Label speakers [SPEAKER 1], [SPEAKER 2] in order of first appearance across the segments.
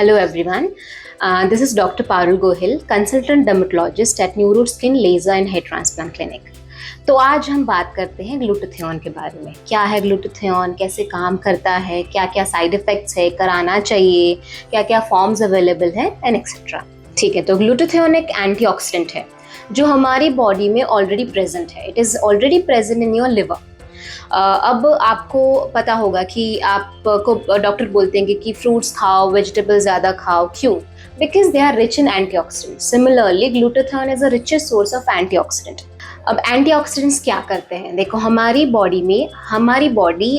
[SPEAKER 1] Hello everyone. This is Dr. Parul Gohil, consultant dermatologist at Neuro Skin Laser and Hair Transplant Clinic. तो आज हम बात करते हैं ग्लूटाथियोन के बारे में। क्या है ग्लूटाथियोन, कैसे काम करता है, क्या क्या साइड इफेक्ट्स है, कराना चाहिए, क्या क्या फॉर्म्स अवेलेबल है एंड एक्सेट्रा। ठीक है, तो ग्लूटाथियोन एक एंटीऑक्सीडेंट है जो हमारी बॉडी में ऑलरेडी प्रेजेंट है। It is already present in your liver. अब आपको पता होगा कि आपको डॉक्टर बोलते हैं कि फ्रूट्स खाओ, वेजिटेबल ज़्यादा खाओ। क्यों? Because they are rich in antioxidant. Similarly glutathione is a richest source of antioxidant. अब एंटीऑक्सीडेंट्स क्या करते हैं? देखो, हमारी body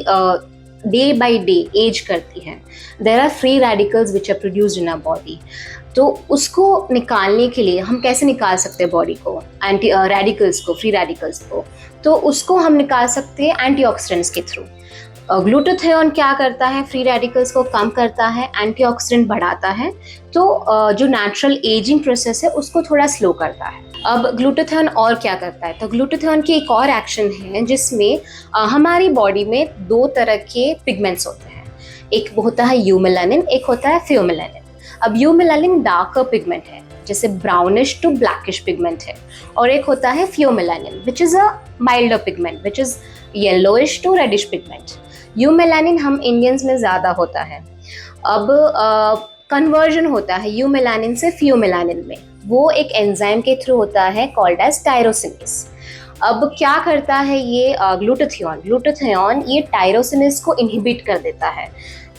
[SPEAKER 1] day by day age करती है। There are free radicals which are produced in our body. तो उसको निकालने के लिए हम कैसे निकाल सकते हैं बॉडी को, एंटी रेडिकल्स को, फ्री रेडिकल्स को? तो उसको हम निकाल सकते हैं एंटीऑक्सीडेंट्स के थ्रू। ग्लूटाथियोन क्या करता है? फ्री रेडिकल्स को कम करता है, एंटीऑक्सीडेंट बढ़ाता है, तो जो नेचुरल एजिंग प्रोसेस है उसको थोड़ा स्लो करता है। अब ग्लूटाथियोन और क्या करता है? तो ग्लूटाथियोन की एक और एक्शन है जिसमें हमारी बॉडी में दो तरह के पिगमेंट्स होते हैं। एक होता है यूमेलानिन, एक होता है फियोमेलानिन। अब यूमेलानिन डार्कर पिगमेंट है, जैसे ब्राउनिश टू ब्लैकिश पिगमेंट है, और एक होता है pheomelanin which is a milder pigment which is yellowish to reddish pigment. Eumelanin हम इंडियंस में ज़्यादा होता है। अब कन्वर्जन होता है यूमेलानिन से फियोमेलानिन में, वो एक एंजाइम के थ्रू होता है कॉल्ड एज टायरोसिनेज। अब क्या करता है ये ग्लूटाथियोन ये टायरोसिनेज को इनहिबिट कर देता है।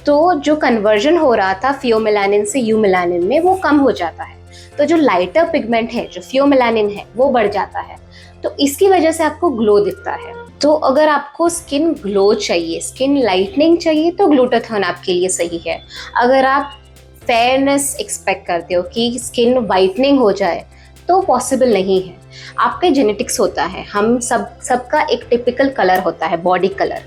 [SPEAKER 1] तो जो कन्वर्जन हो रहा था फियोमेलानिन से यूमेलानिन में, वो कम हो जाता है। तो जो लाइटर पिगमेंट है, जो फियोमेलानिन है, वो बढ़ जाता है। तो इसकी वजह से आपको ग्लो दिखता है। तो अगर आपको स्किन ग्लो चाहिए, स्किन लाइटनिंग चाहिए, तो ग्लूटाथियोन आपके लिए सही है। अगर आप फेयरनेस एक्सपेक्ट करते हो कि स्किन वाइटनिंग हो जाए, तो पॉसिबल नहीं है। आपके जेनेटिक्स होता है, हम सबका एक टिपिकल कलर होता है, body colour,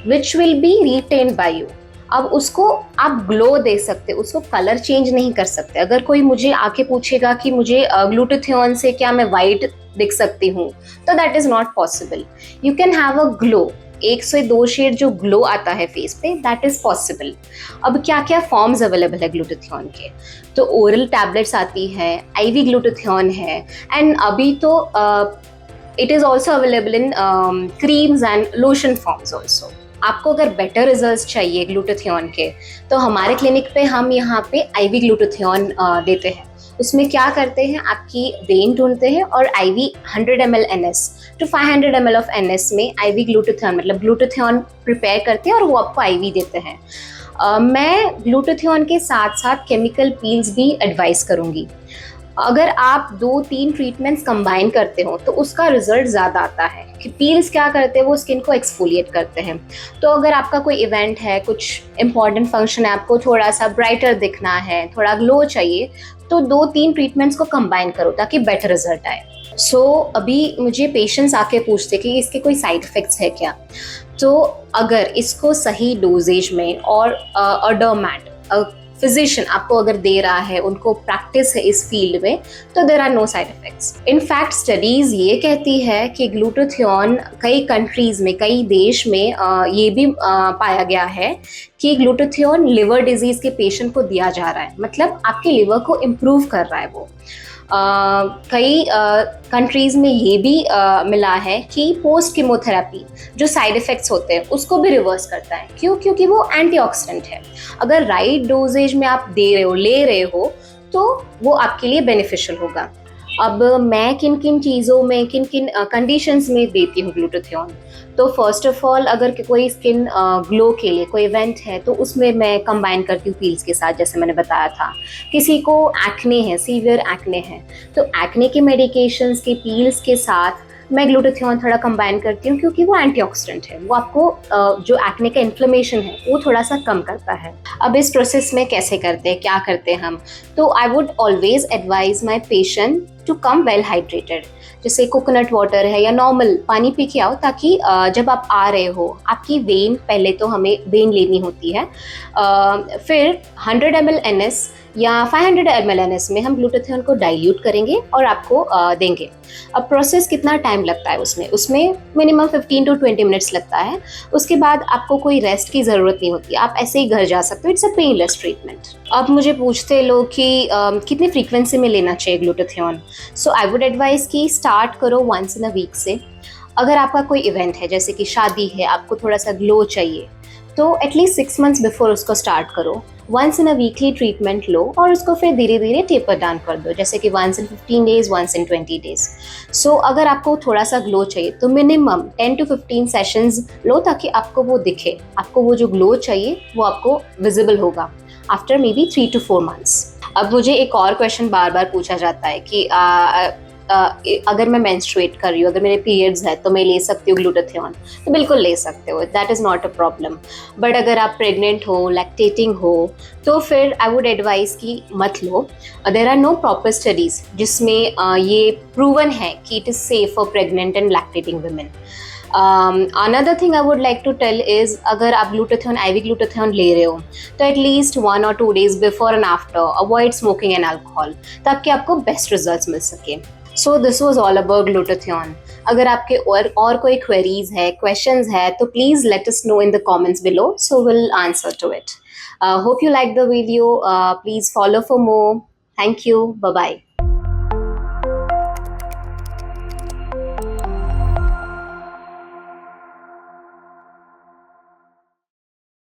[SPEAKER 1] which will be retained bye you. अब उसको आप ग्लो दे सकते, उसको कलर चेंज नहीं कर सकते। अगर कोई मुझे आके पूछेगा कि मुझे ग्लूटाथियोन से क्या मैं वाइट दिख सकती हूँ, तो that is not possible. You can have a glow, 1 से 2 शेड जो ग्लो आता है फेस पे, दैट इज पॉसिबल। अब क्या क्या फॉर्म्स अवेलेबल है ग्लूटाथियोन के? तो ओरल टैबलेट्स आती है, आईवी ग्लूटाथियोन है, एंड अभी तो it is also available in creams and lotion forms also. आपको अगर बेटर रिजल्ट्स चाहिए ग्लूटाथियोन के, तो हमारे क्लिनिक पे हम यहाँ पे आईवी ग्लूटाथियोन देते हैं। उसमें क्या करते हैं, आपकी वेन ढूंढते हैं और IV 100 ml NS to 500 ml of NS में आईवी ग्लूटाथियोन मतलब ग्लूटाथियोन प्रिपेयर करते हैं और वो आपको आईवी देते हैं। मैं ग्लूटाथियोन के साथ साथ केमिकल पील्स भी एडवाइस करूँगी। अगर आप 2-3 ट्रीटमेंट्स कंबाइन करते हो तो उसका रिजल्ट ज़्यादा आता है। कि पील्स क्या करते हैं, वो स्किन को एक्सफोलिएट करते हैं। तो अगर आपका कोई इवेंट है, कुछ इंपॉर्टेंट फंक्शन है, आपको थोड़ा सा ब्राइटर दिखना है, थोड़ा ग्लो चाहिए, तो 2-3 ट्रीटमेंट्स को कंबाइन करो ताकि बेटर रिजल्ट आए। अभी मुझे पेशेंट्स आके पूछते कि इसके कोई साइड इफ़ेक्ट्स है क्या? तो अगर इसको सही डोजेज में और डर्मैट फिजिशियन आपको अगर दे रहा है, उनको प्रैक्टिस है इस फील्ड में, तो there are no side effects. In fact studies ये कहती है कि ग्लूटाथियोन कई कंट्रीज़ में, कई देश में ये भी पाया गया है कि ग्लूटाथियोन लिवर डिजीज़ के पेशेंट को दिया जा रहा है। मतलब आपके लिवर को इम्प्रूव कर रहा है वो। कई कंट्रीज़ में ये भी मिला है कि पोस्ट कीमोथेरेपी जो साइड इफ़ेक्ट्स होते हैं उसको भी रिवर्स करता है। क्यों? क्योंकि वो एंटीऑक्सीडेंट है। अगर राइट डोजेज में आप दे रहे हो, ले रहे हो, तो वो आपके लिए बेनिफिशियल होगा। अब मैं किन किन चीज़ों में, किन किन कंडीशंस में देती हूँ ग्लूटाथियोन? तो फर्स्ट ऑफ ऑल, अगर कोई स्किन ग्लो के लिए कोई इवेंट है, तो उसमें मैं कंबाइन करती हूँ पील्स के साथ, जैसे मैंने बताया था। किसी को एक्ने है, सीवियर एक्ने है, तो एक्ने के मेडिकेशंस के पील्स के साथ मैं ग्लूटाथियोन थोड़ा कंबाइन करती हूँ, क्योंकि वो एंटीऑक्सीडेंट है। वो आपको जो एक्ने का इन्फ्लेमेशन है वो थोड़ा सा कम करता है। अब इस प्रोसेस में कैसे करते हैं, क्या करते हैं हम? तो I would always advise my patient to come well hydrated. जैसे कोकोनट वाटर है या नॉर्मल पानी पी के आओ, ताकि जब आप आ रहे हो आपकी वेन, पहले तो हमें वेन लेनी होती है, फिर 100 ml NS या 500 ml NS में हम ग्लूटाथियोन को डाइल्यूट करेंगे और आपको देंगे। अब प्रोसेस कितना टाइम लगता है उसमें उसमें मिनिमम 15 to 20 मिनट्स लगता है। उसके बाद आपको कोई रेस्ट की ज़रूरत नहीं होती, आप ऐसे ही घर जा सकते हो। It's a painless treatment. अब मुझे पूछते लोग कि कितनी फ्रीक्वेंसी में लेना चाहिए glutathione. So I would advise कि स्टार्ट करो वंस इन अ वीक से। अगर आपका कोई इवेंट है, जैसे कि शादी है, आपको थोड़ा सा ग्लो चाहिए, तो एटलीस्ट 6 मंथ्स बिफोर उसको स्टार्ट करो। Once in a weekly treatment लो और उसको फिर धीरे धीरे टेपर डाउन कर दो, जैसे कि once in 15 days, once in 20 days. So अगर आपको थोड़ा सा ग्लो चाहिए तो मिनिमम 10 to 15 सेशंस लो, ताकि आपको वो दिखे, आपको वो जो ग्लो चाहिए वो आपको विजिबल होगा after may be 3 to 4 months। अब मुझे एक और क्वेश्चन बार बार पूछा जाता है कि अगर मैं मेंस्ट्रुएट कर रही हूँ, अगर मेरे पीरियड्स है, तो मैं ले सकती हूँ ग्लूटाथियोन? तो बिल्कुल ले सकते हो, that is not a problem. But अगर आप प्रेग्नेंट हो, लैक्टेटिंग हो, तो फिर आई वुड एडवाइस कि मत लो। There are no proper studies जिसमें ये प्रूवन है कि it is safe for pregnant and lactating women. Another thing I would like to tell is, अगर आप ग्लूटाथियोन, IV ग्लूटाथियोन ले रहे हो, तो at least 1 or 2 days before and after avoid smoking and alcohol, ताकि आपको बेस्ट रिजल्ट्स मिल सके। So this was all about glutathione. अगर आपके और कोई क्वेरीज है, क्वेश्चंस है, तो please let us know in the comments below, so will answer to it. Hope you like the video. Please follow for more. Thank you. Bye bye.